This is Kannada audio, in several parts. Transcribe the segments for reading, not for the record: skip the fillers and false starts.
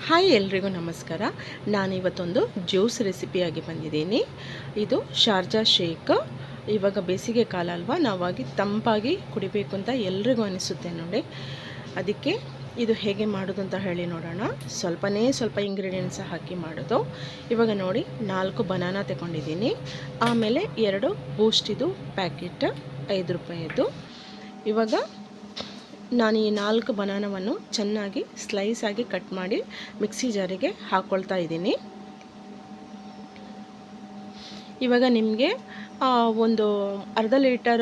ಹಾಯ್ ಎಲ್ರಿಗೂ ನಮಸ್ಕಾರ. ನಾನಿವತ್ತೊಂದು ಜ್ಯೂಸ್ ರೆಸಿಪಿಯಾಗಿ ಬಂದಿದ್ದೀನಿ. ಇದು ಶಾರ್ಜಾ ಶೇಕ್. ಇವಾಗ ಬೇಸಿಗೆ ಕಾಲ ಅಲ್ವಾ, ನಾವಾಗಿ ತಂಪಾಗಿ ಕುಡಿಬೇಕು ಅಂತ ಎಲ್ರಿಗೂ ಅನಿಸುತ್ತೆ ನೋಡಿ. ಅದಕ್ಕೆ ಇದು ಹೇಗೆ ಮಾಡೋದು ಅಂತ ಹೇಳಿ ನೋಡೋಣ. ಸ್ವಲ್ಪ ಇಂಗ್ರೀಡಿಯೆಂಟ್ಸ್ ಹಾಕಿ ಮಾಡೋದು. ಇವಾಗ ನೋಡಿ, 4 ಬನಾನಾ ತಗೊಂಡಿದ್ದೀನಿ. ಆಮೇಲೆ 2 ಬೂಸ್ಟಿದು ಪ್ಯಾಕೆಟ್ 5 ರೂಪಾಯಿದು. ಇವಾಗ ನಾನು ಈ 4 ಬನಾನವನ್ನು ಚೆನ್ನಾಗಿ ಸ್ಲೈಸ್ ಆಗಿ ಕಟ್ ಮಾಡಿ ಮಿಕ್ಸಿ ಜಾರಿಗೆ ಹಾಕ್ಕೊಳ್ತಾ ಇದ್ದೀನಿ. ಇವಾಗ ನಿಮಗೆ ಒಂದು ಅರ್ಧ ಲೀಟರ್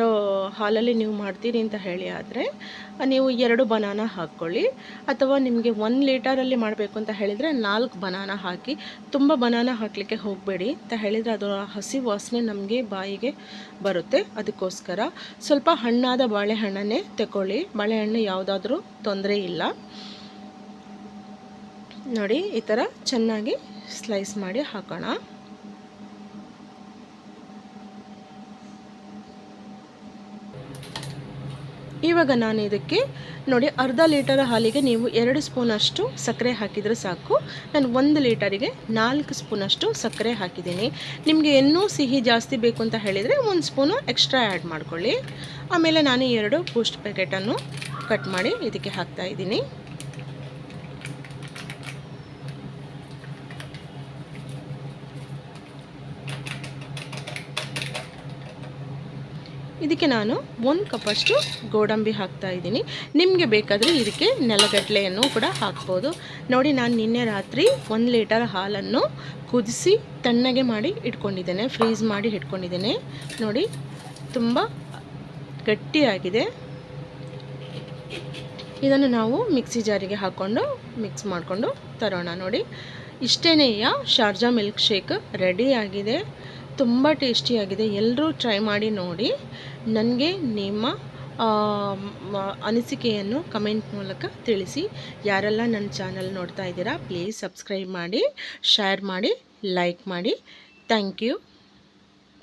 ಹಾಲಲ್ಲಿ ನೀವು ಮಾಡ್ತೀರಿ ಅಂತ ಹೇಳಿ ಆದರೆ ನೀವು 2 ಬನಾನಾ ಹಾಕ್ಕೊಳ್ಳಿ. ಅಥವಾ ನಿಮಗೆ 1 ಲೀಟರಲ್ಲಿ ಮಾಡಬೇಕು ಅಂತ ಹೇಳಿದರೆ 4 ಬನಾನಾ ಹಾಕಿ. ತುಂಬ ಬನಾನಾ ಹಾಕಲಿಕ್ಕೆ ಹೋಗಬೇಡಿ ಅಂತ ಹೇಳಿದರೆ ಅದು ಹಸಿ ವಾಸನೆ ನಮಗೆ ಬಾಯಿಗೆ ಬರುತ್ತೆ. ಅದಕ್ಕೋಸ್ಕರ ಸ್ವಲ್ಪ ಹಣ್ಣಾದ ಬಾಳೆಹಣ್ಣನ್ನೇ ತಗೊಳ್ಳಿ. ಬಾಳೆಹಣ್ಣು ಯಾವುದಾದ್ರೂ ತೊಂದರೆ ಇಲ್ಲ. ನೋಡಿ, ಈ ಥರ ಚೆನ್ನಾಗಿ ಸ್ಲೈಸ್ ಮಾಡಿ ಹಾಕೋಣ. ಇವಾಗ ನಾನು ಇದಕ್ಕೆ ನೋಡಿ, ಅರ್ಧ ಲೀಟರ್ ಹಾಲಿಗೆ ನೀವು 2 ಸ್ಪೂನಷ್ಟು ಸಕ್ಕರೆ ಹಾಕಿದರೆ ಸಾಕು. ನಾನು 1 ಲೀಟರಿಗೆ 4 ಸ್ಪೂನಷ್ಟು ಸಕ್ಕರೆ ಹಾಕಿದ್ದೀನಿ. ನಿಮಗೆ ಇನ್ನೂ ಸಿಹಿ ಜಾಸ್ತಿ ಬೇಕು ಅಂತ ಹೇಳಿದರೆ 1 ಸ್ಪೂನು ಎಕ್ಸ್ಟ್ರಾ ಆ್ಯಡ್ ಮಾಡ್ಕೊಳ್ಳಿ. ಆಮೇಲೆ ನಾನು 2 ಬೂಸ್ಟ್ ಪ್ಯಾಕೆಟನ್ನು ಕಟ್ ಮಾಡಿ ಇದಕ್ಕೆ ಹಾಕ್ತಾಯಿದ್ದೀನಿ. ಇದಕ್ಕೆ ನಾನು 1 ಕಪ್ಪಷ್ಟು ಗೋಡಂಬಿ ಹಾಕ್ತಾ ಇದ್ದೀನಿ. ನಿಮಗೆ ಬೇಕಾದರೆ ಇದಕ್ಕೆ ನೆಲಗಡಲೆಯನ್ನು ಕೂಡ ಹಾಕ್ಬೋದು. ನೋಡಿ, ನಾನು ನಿನ್ನೆ ರಾತ್ರಿ 1 ಲೀಟರ್ ಹಾಲನ್ನು ಕುದಿಸಿ ತಣ್ಣಗೆ ಮಾಡಿ ಇಟ್ಕೊಂಡಿದ್ದೇನೆ, ಫ್ರೀಸ್ ಮಾಡಿ ಇಟ್ಕೊಂಡಿದ್ದೇನೆ. ನೋಡಿ, ತುಂಬ ಗಟ್ಟಿಯಾಗಿದೆ. ಇದನ್ನು ನಾವು ಮಿಕ್ಸಿ ಜಾರಿಗೆ ಹಾಕ್ಕೊಂಡು ಮಿಕ್ಸ್ ಮಾಡಿಕೊಂಡು ತರೋಣ. ನೋಡಿ, ಇಷ್ಟೇನೆಯ ಶಾರ್ಜಾ ಮಿಲ್ಕ್ ಶೇಕ್ ರೆಡಿಯಾಗಿದೆ. ತುಂಬ ಟೇಸ್ಟಿಯಾಗಿದೆ. ಎಲ್ಲರೂ ಟ್ರೈ ಮಾಡಿ ನೋಡಿ. ನನಗೆ ನಿಮ್ಮ ಅನಿಸಿಕೆಯನ್ನು ಕಮೆಂಟ್ ಮೂಲಕ ತಿಳಿಸಿ. ಯಾರೆಲ್ಲ ನನ್ನ ಚಾನಲ್ ನೋಡ್ತಾ ಇದ್ದೀರಾ, ಪ್ಲೀಸ್ ಸಬ್ಸ್ಕ್ರೈಬ್ ಮಾಡಿ, ಶೇರ್ ಮಾಡಿ, ಲೈಕ್ ಮಾಡಿ. Thank you.